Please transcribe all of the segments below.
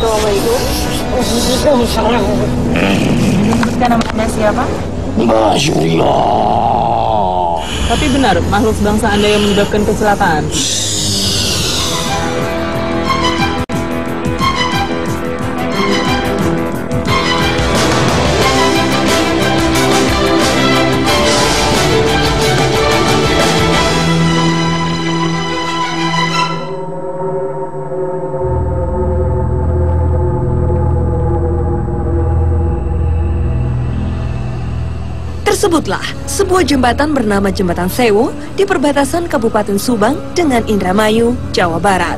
Assalamualaikum. Waalaikumsalam. Menyebutkan nama Anda siapa? Surya. Tapi benar, makhluk bangsa Anda yang menyebabkan kecelakaan? Tersebutlah sebuah jembatan bernama Jembatan Sewu di perbatasan Kabupaten Subang dengan Indramayu, Jawa Barat.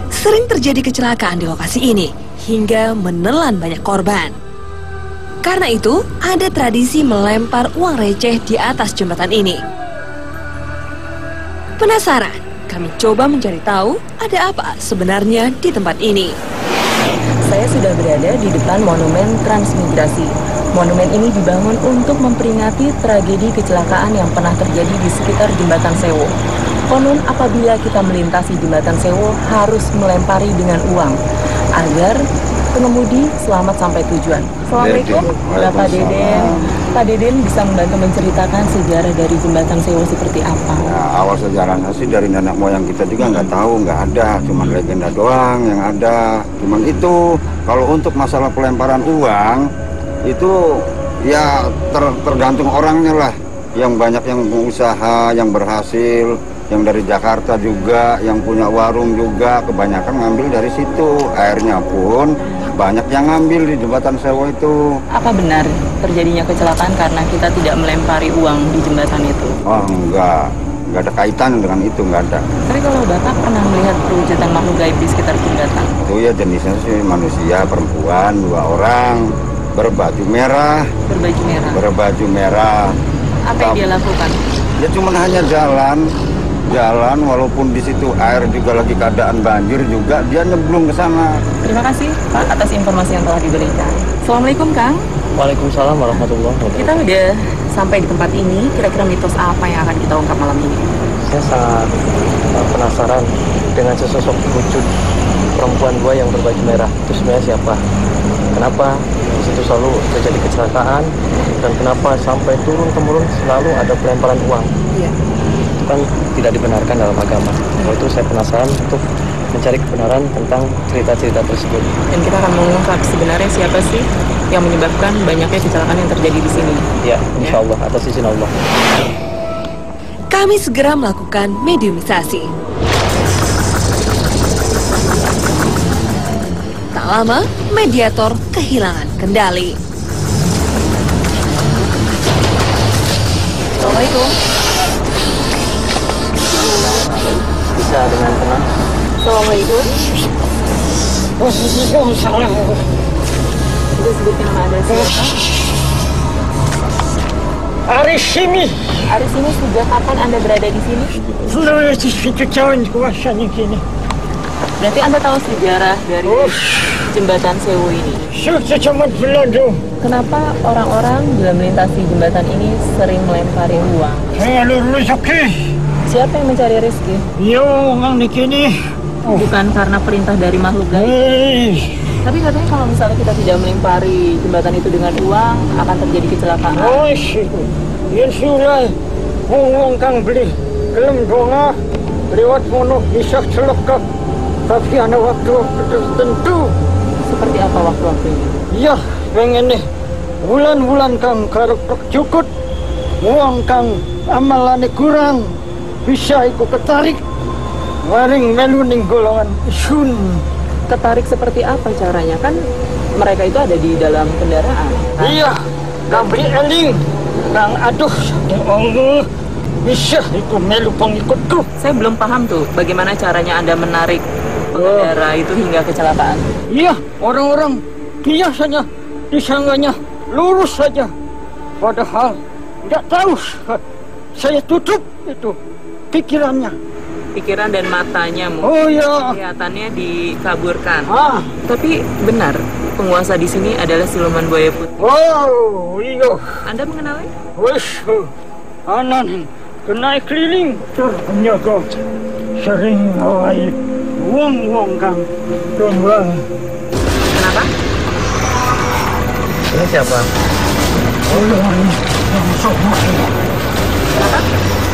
Sering terjadi kecelakaan di lokasi ini hingga menelan banyak korban. Karena itu, ada tradisi melempar uang receh di atas jembatan ini. Penasaran? Kami coba mencari tahu ada apa sebenarnya di tempat ini. Saya sudah berada di depan Monumen Transmigrasi. Monumen ini dibangun untuk memperingati tragedi kecelakaan yang pernah terjadi di sekitar Jembatan Sewu. Konon apabila kita melintasi Jembatan Sewu harus melempari dengan uang agar pengemudi selamat sampai tujuan. Assalamualaikum, Bapak Deden. Pak Deden bisa membantu menceritakan sejarah dari Jembatan Sewu seperti apa? Ya, awal sejarahnya sih dari nenek moyang kita juga nggak tahu, nggak ada, cuman legenda doang yang ada. Cuman itu kalau untuk masalah pelemparan uang itu ya tergantung orangnya lah. Yang banyak yang usaha, yang berhasil, yang dari Jakarta juga, yang punya warung juga, kebanyakan ngambil dari situ. Airnya pun banyak yang ngambil di Jembatan Sewu itu. Apa benar terjadinya kecelakaan karena kita tidak melempari uang di jembatan itu? Oh enggak ada kaitan dengan itu, enggak ada. Tapi kalau Bapak pernah melihat perwujudan makhluk gaib di sekitar jembatan? Itu ya jenisnya sih manusia, perempuan, 2 orang. Berbaju merah. Berbaju merah. Apa yang dia lakukan? Ya cuma hanya jalan walaupun di situ air juga lagi keadaan banjir juga dia nyemplung ke sana. Terima kasih Pak atas informasi yang telah diberikan. Assalamualaikum Kang. Waalaikumsalam warahmatullahi wabarakatuh. Kita udah sampai di tempat ini. Kira-kira mitos apa yang akan kita ungkap malam ini? Saya sangat penasaran dengan sesosok wujud perempuan 2 yang berbaju merah. Itu sebenarnya siapa? Kenapa di situ selalu terjadi kecelakaan dan kenapa sampai turun-temurun selalu ada pelemparan uang? Iya. Itu kan tidak dibenarkan dalam agama. Kalau itu saya penasaran untuk mencari kebenaran tentang cerita-cerita tersebut. Dan kita akan mengungkap sebenarnya siapa sih yang menyebabkan banyaknya kecelakaan yang terjadi di sini. Ya, insya Allah atas izin Allah. Kami segera melakukan mediumisasi. Tak lama, mediator kehilangan kendali. Assalamualaikum. Bisa dengan tenang. Assalamualaikum. Waalaikumsalam. Bisa sebutkan nama Anda siapa? Aris sini. Aris ini sejak kapan Anda berada di sini? Sudah 1 tahun kuasanya kini. Berarti Anda tahu sejarah dari Jembatan Sewu ini? Sudah cuma Belanda. Kenapa orang-orang bila melintasi jembatan ini sering melempari uang? Saya lulus oke. Siapa yang mencari rezeki? Yo, orang di sini. Bukan karena perintah dari makhluk gaib. Tapi katanya kalau misalnya kita tidak melempari jembatan itu dengan uang, akan terjadi kecelakaan. Ya sudah. Uang kang beli. Kelem donga. Lewat mono bisa celaka. Tapi ada waktu tertentu. Seperti apa waktu-waktunya? Ya, pengen nih. Bulan-bulan kang karep cukup. Uang kang amalane kurang. Bisa ikut ketarik. Waring melu ning golongan sun. Ketarik seperti apa caranya? Kan mereka itu ada di dalam kendaraan. Iya, kang beli eling. Kang aduh, ya Allah. Bisa ikut melu pengikutku. Saya belum paham tuh bagaimana caranya Anda menarik pengendara itu hingga kecelakaan. Iya, orang-orang biasanya disangganya lurus saja. Padahal tidak tahu. Saya tutup itu pikirannya. Pikiran dan matanya Oh ya. kelihatannya dikaburkan. Tapi benar penguasa di sini adalah siluman buaya putih. Oh iya. Anda mengenalnya? Wes, anan kena keliling penjaga sering awai wong kang tunggal. Kenapa? Ini siapa?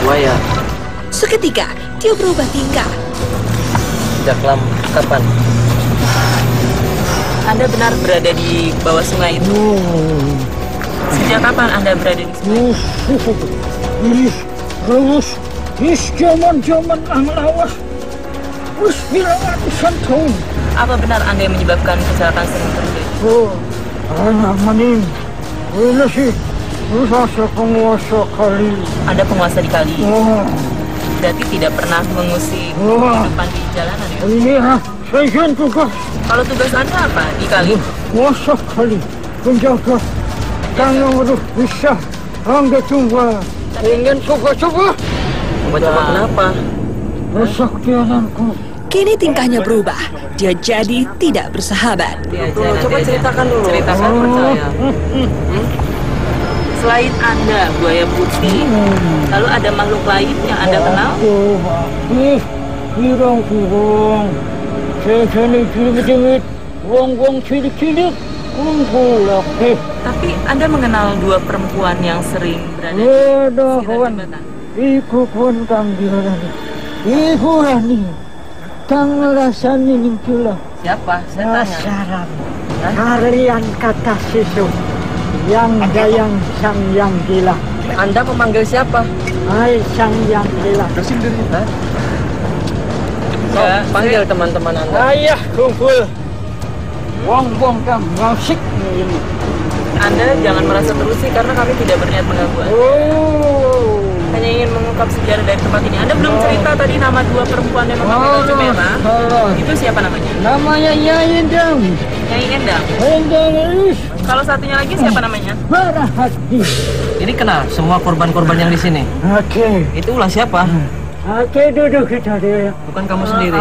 Buaya. Seketika, dia berubah tingkah. Sejak kapan? Anda benar berada di bawah sungai itu. Sejak kapan Anda berada di sungai? Ini zaman ang lawas. Wis bilang ratusan tahun. Apa benar Anda yang menyebabkan kecelakaan sering terjadi? Anak maning. Ini sih. Rasa penguasa kali. Anda penguasa di kali. Berarti tidak pernah mengusik kehidupan di jalanan ya? Iya, saya tugas. Kalau tugas Anda apa di kali? Penguasa kali. Penjaga. Tangan waduh bisa. Angga coba. Ingin coba-coba. Coba-coba kenapa? Kesaktiananku. Kini tingkahnya berubah. Dia jadi tidak bersahabat. Coba ceritakan dulu. Ceritakan percaya. Selain Anda, buaya putih, lalu ada makhluk lain yang Anda kenal? Pirang-pirang. Saya cilik-cilik. Wong-wong cilik-cilik. Laki. Tapi Anda mengenal dua perempuan yang sering berada di Ada sekitar kawan. jembatan? Iku pun kang dirani. Iku rani. Kang rasani nimpila. Siapa? Saya tanya. Nasaran. Kalian kata sisu. Yang dayang sang yang gila. Anda memanggil siapa? Hai sang yang gila. So, panggil teman-teman Anda. Ayah kumpul. Wong-wong kang ngasik ini. Anda jangan merasa terusi karena kami tidak berniat mengganggu Anda. Oh. Hanya ingin mengungkap sejarah dari tempat ini. Anda belum cerita tadi nama dua perempuan yang memakai baju merah. Salah. Itu siapa namanya? Namanya Nyai Endang. Nyai Endang. Endang Elis. Kalau satunya lagi siapa namanya? Marah hati. Ini kenal semua korban-korban yang di sini. Oke. Itu ulah siapa? Oke, duduk kita dia. Bukan kamu sendiri.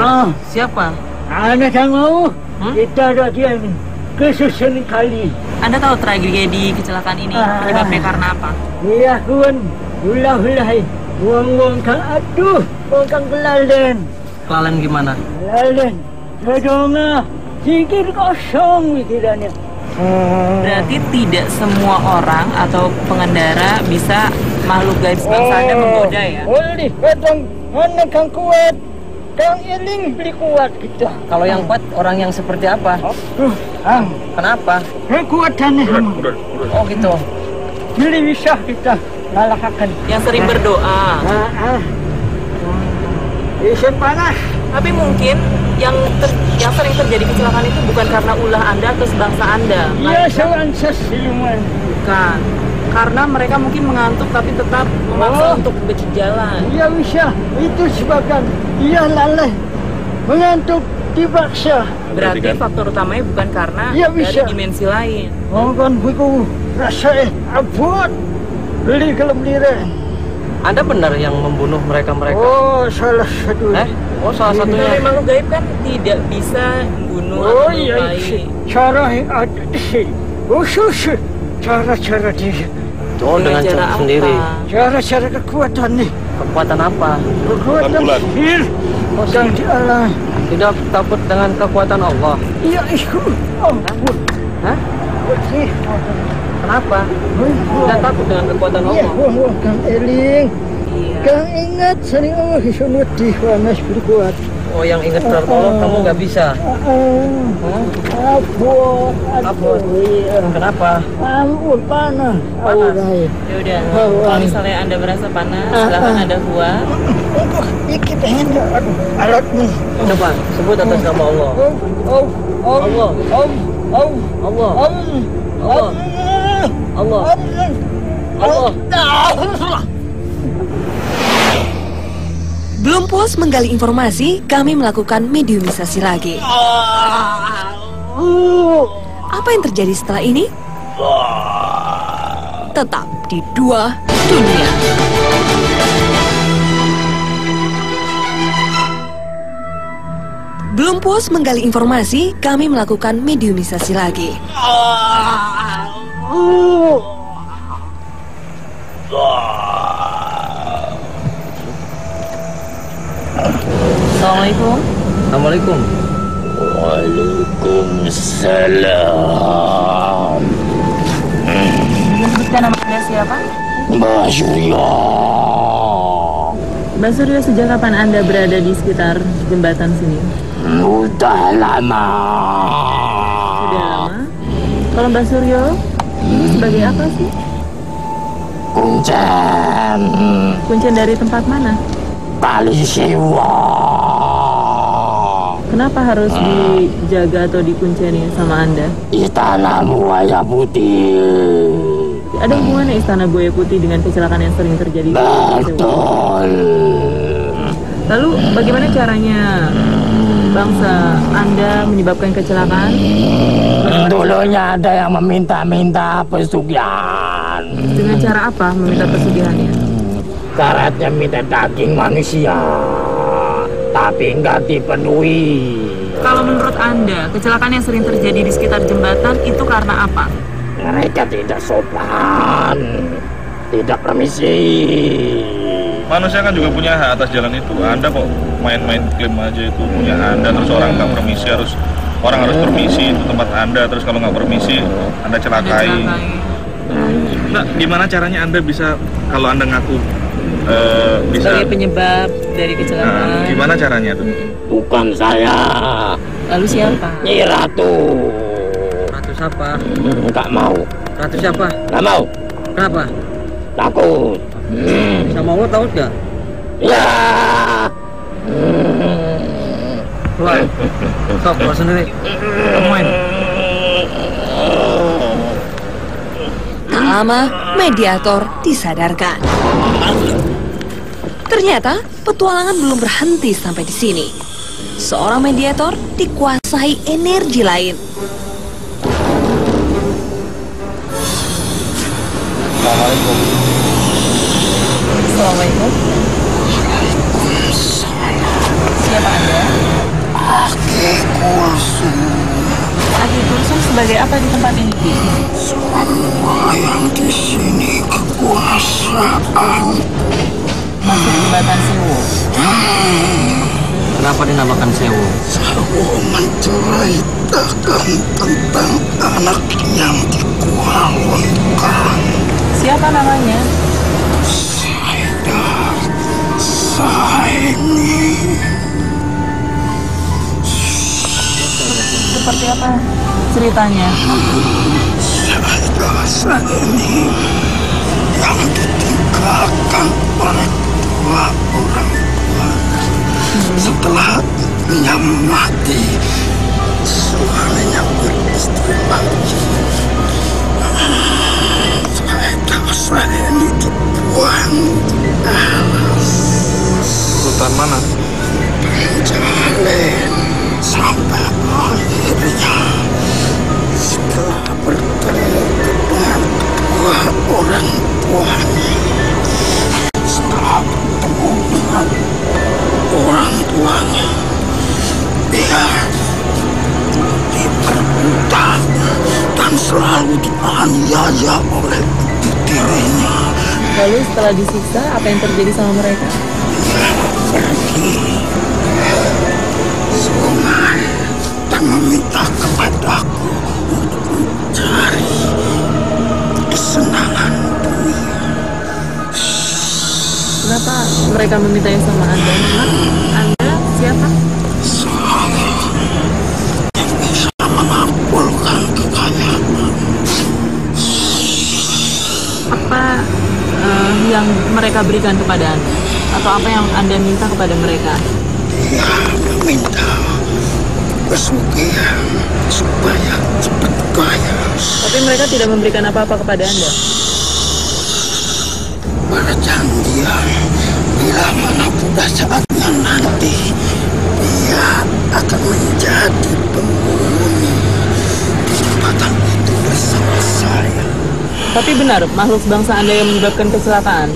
Siapa? Anak yang mau, kita ada dia ini. Kesusun kali. Anda tahu tragedi kecelakaan ini penyebabnya karena apa? Iya, kawan. Ulah-ulahai. Wong-wong kang aduh. Wong kang kelalen. Kelalen gimana? Kelalen. Kedonga. Sikit kosong pikirannya. Berarti tidak semua orang atau pengendara bisa makhluk gaib sebangsa Anda menggoda ya? Boleh, kadang mana kang kuat. Kang iling beli kuat kita. Kalau yang kuat orang yang seperti apa? Kenapa? Kekuatannya sama. Oh gitu. Beli bisa kita lalakakan. Yang sering berdoa. Isu panas. Tapi mungkin yang sering terjadi kecelakaan itu bukan karena ulah Anda atau sebangsa Anda. Iya, sawan sesiluman. Bukan. Karena mereka mungkin mengantuk tapi tetap memaksa untuk berjalan. Iya bisa. Itu sebabkan ia lalai. Mengantuk dipaksa. Berarti faktor utamanya bukan karena Iya, dari bisa. dimensi lain. Kan biku rasa abot. Beli kalau beli Anda benar yang membunuh mereka-mereka? Oh, salah satu. Oh, salah Kalau satunya. makhluk gaib kan tidak bisa membunuh Oh atau iya, melukai. cara yang ada di sini. Khusus cara-cara dia. Oh, dengan cara cara apa? sendiri. Cara-cara kekuatan nih. Kekuatan apa? Kekuatan sihir. Yang di alam. Tidak takut dengan kekuatan Allah. Iya, itu. Ampun. Hah? Bersih. Kenapa? Tidak takut dengan kekuatan Iya, Allah. wah, Kang Eling. Iya. Kang ingat sering Allah isunut di panas berkuat. Oh, yang ingat tertolong kamu nggak bisa. Abot. Abot. Iya. Kenapa? Ampun, panas. Panas. Ya udah, kalau misalnya Anda merasa panas, silahkan Anda buat. Dikit aja. Aduh, alat nih. Coba sebut atas nama Allah. Allah. Allah. Allah. Allah. Allah. Belum puas menggali informasi, kami melakukan mediumisasi lagi. Apa yang terjadi setelah ini? Tetap di Dua Dunia. Belum puas menggali informasi, kami melakukan mediumisasi lagi. Assalamualaikum. Assalamualaikum. Waalaikumsalam. Menyebutkan nama Anda siapa? Mbak Suryo. Mbak Suryo, sejak kapan Anda berada di sekitar jembatan sini? Udah lama. Sudah lama? Kalau Mbak Suryo, ini sebagai apa sih? Kuncen. Kuncen dari tempat mana? Kali Sewa. Kenapa harus dijaga atau dikunceni sama Anda? Istana Buaya Putih. Ada hubungannya Istana Buaya Putih dengan kecelakaan yang sering terjadi? Betul. Lalu bagaimana caranya bangsa Anda menyebabkan kecelakaan? Dulunya ada yang meminta-minta pesugihan. Dengan cara apa meminta pesugihannya? Syaratnya minta daging manusia, tapi nggak dipenuhi. Kalau menurut Anda, kecelakaan yang sering terjadi di sekitar jembatan itu karena apa? Mereka tidak sopan, tidak permisi. Manusia kan juga punya hak atas jalan itu. Anda kok main-main klaim aja itu punya Anda, terus orang nggak permisi orang harus permisi itu tempat Anda, terus kalau nggak permisi Anda celakai. Nah, gimana caranya Anda bisa, kalau Anda ngaku bisa Sebagai penyebab dari kecelakaan. gimana caranya tuh? Bukan saya. Lalu siapa? Nyi Ratu. Ratu siapa? Nggak mau. Ratu siapa? Nggak mau. Kenapa? Takut. Sama Allah tahu nggak? Ya. Keluar. Stop, keluar sendiri. Kamu main. Tak lama, mediator disadarkan. Ternyata petualangan belum berhenti sampai di sini. Seorang mediator dikuasai energi lain. Assalamualaikum. Assalamualaikum. Siapa Anda? Aki Kulsum sebagai apa di tempat ini? Semua yang di sini kekuasaan. Masuk jembatan Sewu. Kenapa dinamakan Sewu? Sewu menceritakan tentang anak yang dikualonkan. Siapa namanya? Saini. Seperti apa ceritanya? Saini yang ditinggalkan oleh dua orang tua. Setelah istrinya mati, suaminya beristri lagi. Saya ini dibuang di alas. Sultan mana? Penjalin sampai akhirnya setelah bertemu dengan kedua orang tuanya, setelah bertemu dengan orang tuanya, dia diperbudak dan selalu dianiaya oleh ibu tirinya. Lalu setelah disiksa, apa yang terjadi sama mereka? Pergi sungai dan meminta kepadaku untuk mencari kesenangan dunia. Kenapa mereka memintanya sama Anda? Memang Anda siapa? Saya yang bisa mengumpulkan kekayaan. Apa yang mereka berikan kepada Anda? Atau apa yang Anda minta kepada mereka? Dia meminta pesugihan supaya cepat kaya. Tapi mereka tidak memberikan apa-apa kepada Anda. Perjanjian bila mana pada saatnya nanti dia akan menjadi penghuni di jembatan itu bersama saya. Tapi benar, makhluk bangsa Anda yang menyebabkan kecelakaan?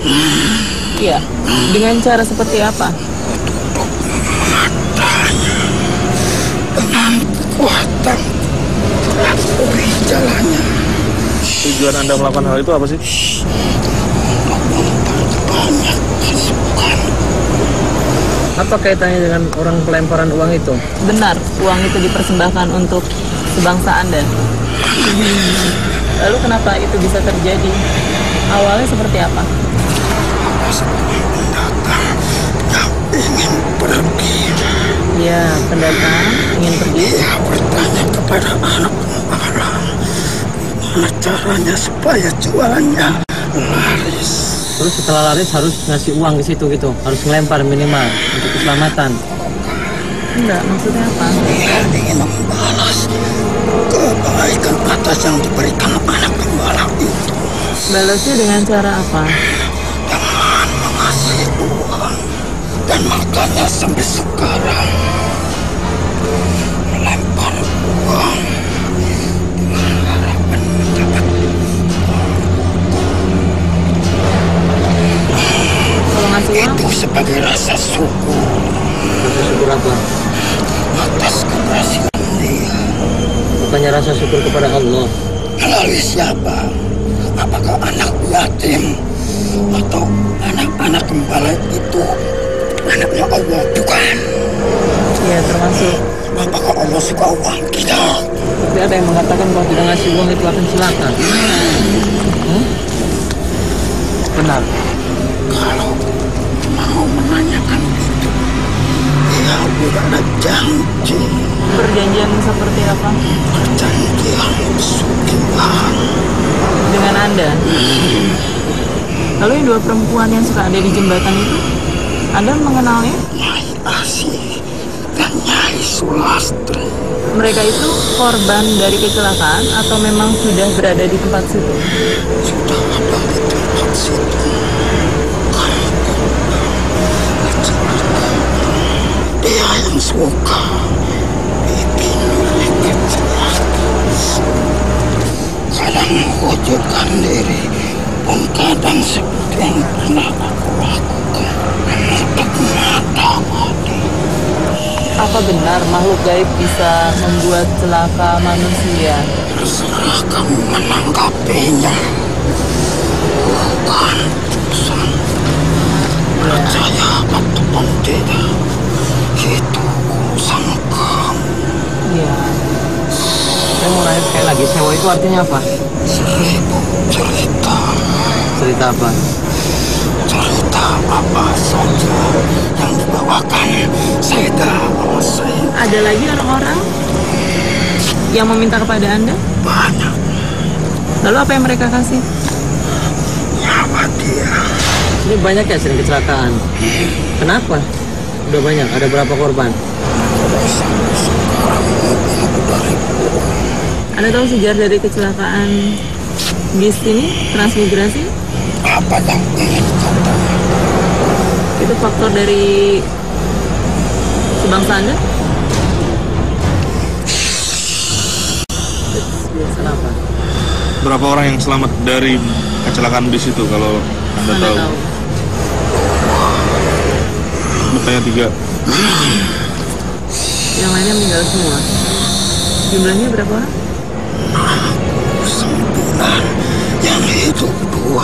Iya. Dengan cara seperti apa? Tutup matanya dengan kekuatan akui jalannya. Tujuan Anda melakukan hal itu apa sih? Untuk memperbanyak pasukan. Apa kaitannya dengan orang pelemparan uang itu? Benar, uang itu dipersembahkan untuk sebangsa Anda. Lalu kenapa itu bisa terjadi? Awalnya seperti apa? Pendatang yang ingin pergi. Ya, pendatang ingin pergi. Dia bertanya kepada anak pembarang, gimana caranya supaya jualannya laris. Terus setelah laris harus ngasih uang di situ gitu, harus ngelempar minimal untuk keselamatan. Enggak, maksudnya apa? Dia ingin membalas kebaikan atas yang diberikan anak gembala itu. Balasnya dengan cara apa? Dengan mengasih uang. Dan makanya sampai sekarang melempar uang dengan harapan mendapat Kalau ngasih uang, itu sebagai rasa syukur Rasa syukur apa? atas keberhasilan dia. Bukannya rasa syukur kepada Allah. Melalui siapa? Apakah anak yatim atau anak-anak gembala itu anaknya Allah? Bukan. ya termasuk. Apakah Allah suka uang kita? Tapi ada yang mengatakan kalau tidak ngasih uang itu akan celaka. Benar. Kalau mau menanyakan itu, dia udah ada janji. Perjanjian seperti apa? Perjanjian pesugihan. Dengan Anda? Lalu yang dua perempuan yang suka ada di jembatan itu, Anda mengenalnya? Nyai Asih dan Nyai Sulastri. Mereka itu korban dari kecelakaan atau memang sudah berada di tempat situ? Sudah ada di tempat situ. Dia yang suka bikin mereka celaka. Kadang mewujudkan diri pun kadang seperti yang pernah aku lakukan. Menutup mata hati. Apa benar makhluk gaib bisa membuat celaka manusia? Terserah kamu menanggapinya. Bukan urusan. Percaya ataupun tidak, itu urusan kamu. Iya. Saya mau nanya sekali lagi, sewa itu artinya apa? 1000 cerita. Cerita apa? Cerita apa saja yang dibawakan Sayyidah Al-Sayyid. Ada lagi orang-orang yang meminta kepada Anda? Banyak. Lalu apa yang mereka kasih? Nyawa dia. Ini banyak ya sering kecelakaan. Kenapa? Udah banyak, ada berapa korban? Sampai sekarang mungkin udah ribuan. Anda tahu sejarah dari kecelakaan bis ini, transmigrasi? Apa yang ingin kata? Itu faktor dari sebangsa Anda? Kenapa? Berapa orang yang selamat dari kecelakaan bis itu kalau Anda tahu? Bertanya 3. Yang lainnya meninggal semua. Jumlahnya berapa orang? 9 yang hidup, 2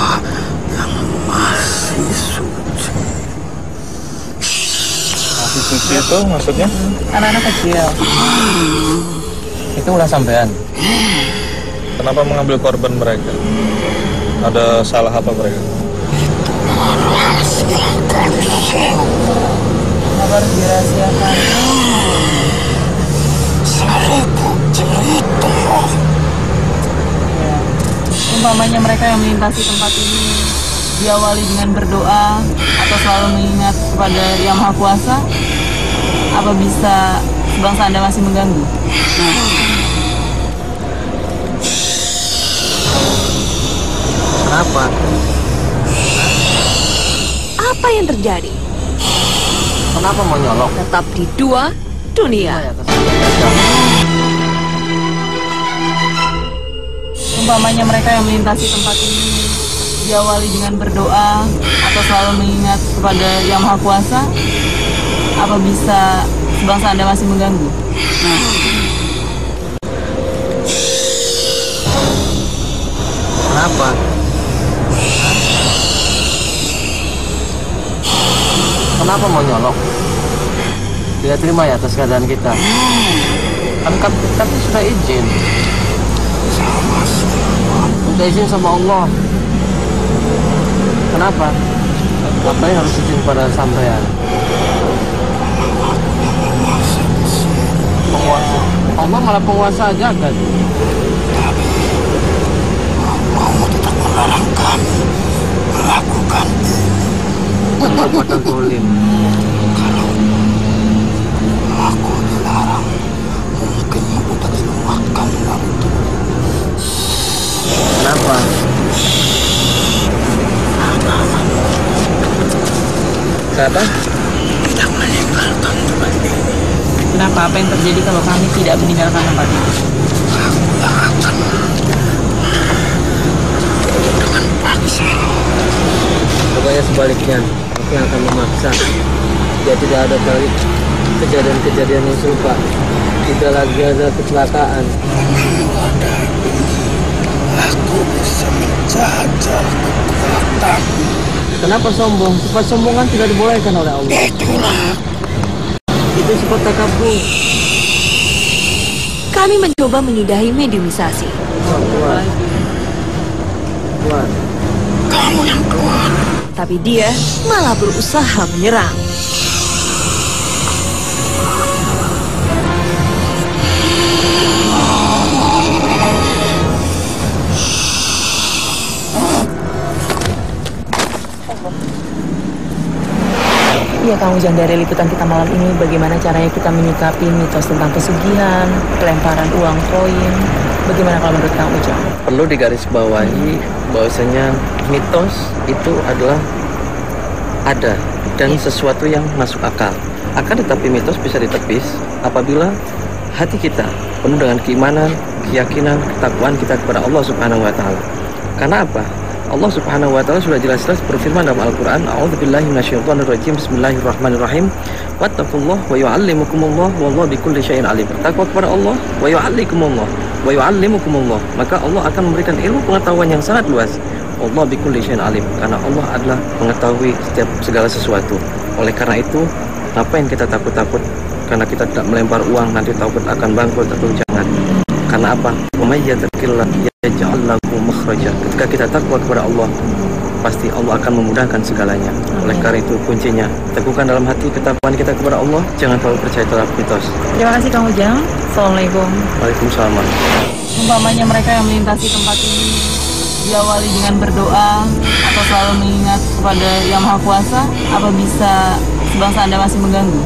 yang masih suci. Masih suci itu maksudnya? Anak-anak kecil. Itu ulah sampean. Kenapa mengambil korban mereka? Ada salah apa mereka? Rahasia kali sewa. Kenapa harus dirahasiakan? 1000 cerita. Ya. Umpamanya mereka yang melintasi tempat ini diawali dengan berdoa atau selalu mengingat kepada Yang Maha Kuasa, apa bisa sebangsa Anda masih mengganggu? Kenapa? Apa yang terjadi? Kenapa mau nyolok? Tetap di Dua Dunia. Umpamanya mereka yang melintasi tempat ini diawali dengan berdoa atau selalu mengingat kepada Yang Maha Kuasa, apa bisa sebangsa Anda masih mengganggu? Kenapa? Kenapa mau nyolok? tidak terima ya atas keadaan kita. Kan kita sudah izin. Sudah izin sama Allah. Kenapa? Ngapain harus izin pada sampean? Penguasa. Allah malah penguasa jagat. Allah tetap melarang kami melakukan perbuatan zalim. Kalau aku dilarang, mungkin udah diluatkan dari itu. Kenapa? Kenapa? Tidak meninggalkan tempat ini. Kenapa? Apa yang terjadi kalau kami tidak meninggalkan tempat ini? Aku yang akan dengan paksa. Pokoknya sebaliknya, aku yang akan memaksa. Biar tidak ada kali kejadian-kejadian yang serupa. Tidak lagi ada kecelakaan. Aku bisa menjajal kekuatan. Kenapa sombong? Sifat sombongan tidak dibolehkan oleh Allah. Itulah. Itu sifat takabur. Kami mencoba menyudahi mediumisasi. Tuhan. Kamu yang keluar. Tapi dia malah berusaha menyerang. Ya, Kang Ujang, dari liputan kita malam ini, bagaimana caranya kita menyikapi mitos tentang pesugihan, pelemparan uang koin? Bagaimana kalau menurut Kang Ujang? Perlu digarisbawahi bahwasanya mitos itu adalah ada dan sesuatu yang masuk akal. Akan tetapi mitos bisa ditepis apabila hati kita penuh dengan keimanan, keyakinan, ketakwaan kita kepada Allah Subhanahu wa taala. Karena apa? Allah Subhanahu wa taala sudah jelas-jelas berfirman dalam Al-Qur'an, A'udzubillahi minasyaitonirrajim. Bismillahirrahmanirrahim. Wattaqullaha wa yu'allimukumullah wallahu bikulli syai'in alim. Bertakwa kepada Allah wa yu'allikumullah wa yu'allimukumullah. Maka Allah akan memberikan ilmu pengetahuan yang sangat luas. Allah bikulli syai'in alim. Karena Allah adalah mengetahui setiap segala sesuatu. Oleh karena itu, ngapain kita takut-takut? Karena kita tidak melempar uang nanti takut akan bangkrut, atau jangan. Karena apa? Umayyatakillah yaj'al lahu makhraja. Ketika kita takwa kepada Allah, pasti Allah akan memudahkan segalanya. Oleh karena itu kuncinya teguhkan dalam hati ketakwaan kita kepada Allah. Jangan terlalu percaya terhadap mitos. Terima kasih Kang Ujang. Assalamualaikum. Waalaikumsalam. Umpamanya mereka yang melintasi tempat ini diawali dengan berdoa atau selalu mengingat kepada Yang Maha Kuasa, apa bisa sebangsa Anda masih mengganggu?